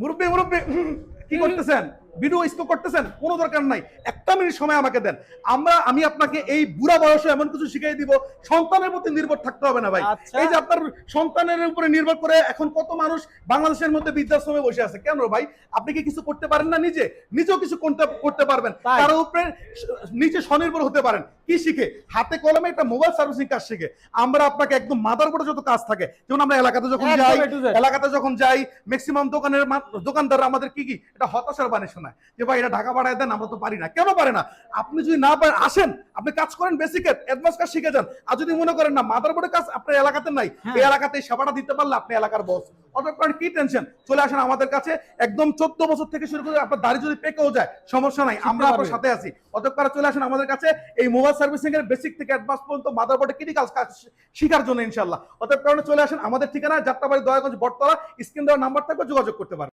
মুরব্বী মুরব্বী কি করতেছেন? ভিডিও স্টপ করতেছেন? কোনো দরকার নাই, একটা মিনিট সময় আমাকে দেন। আমি আপনাকে এই বুড়া বয়সে এমন কিছু শিখিয়ে দিব, সন্তানের প্রতি নির্ভর থাকতে হবে না ভাই। আচ্ছা। এই যে আপনার সন্তানের উপরে নির্ভর করে এখন কত মানুষ বাংলাদেশের মধ্যে বৃদ্ধাশ্রমে বসে আছে, কেন ভাই? আপনি কি কিছু করতে পারেন না? নিজেও কিছু করতে পারবেন, তাই। তার উপরে নিজে স্বনির্ভর হতে পারেন। কি শিখে? হাতে কলমে একটা মোবাইল সার্ভিসিং কাজ শিখে। আমরা আপনাকে একদম মাদার বোর্ডে যত কাজ থাকে, যেমন আমরা এলাকাতে যখন একদম যাই, A to Z। ম্যাক্সিমাম দোকানদাররা আমাদের কি এটা হতাশার বাণী শোনায় যে ভাই এটা ঢাকা পাঠায় দেন, আমরা তো পারি না। কেন পারে না? আপনি যদি না পারেন আসেন, আপনি কাজ করেন, বেসিক অ্যাডভান্স কাজ শিখে যান। আর যদি মনে করেন না মাদারবোর্ডের কাজ আপনার এলাকাতে নাই, হ্যাঁ। এই এলাকাতে সেবাটা দিতে পারলে আপনি এলাকার বস। অতএব কারণ কি টেনশন, চলে আসেন আমাদের কাছে। একদম 14 বছর থেকে শুরু করে আপনার দাড়ি যদি পেকেও যায় সমস্যা নাই, আমরা আপনার সাথে আছি। অতএব কারণ চলে আসেন আমাদের কাছে এই মোবাইল সার্ভিসিং এর বেসিক থেকে অ্যাডভান্স পর্যন্ত মাদারবোর্ডে ক্রিটিক্যাল কাজ শিখার জন্য ইনশাআল্লাহ। অতএব কারণে চলে আসেন আমাদের ঠিকানা যাত্রাবাড়ি, দয়াগঞ্জ, বটতলা। স্ক্রিন দেওয়ার নাম্বার থাকবে, যোগাযোগ করতে পারেন।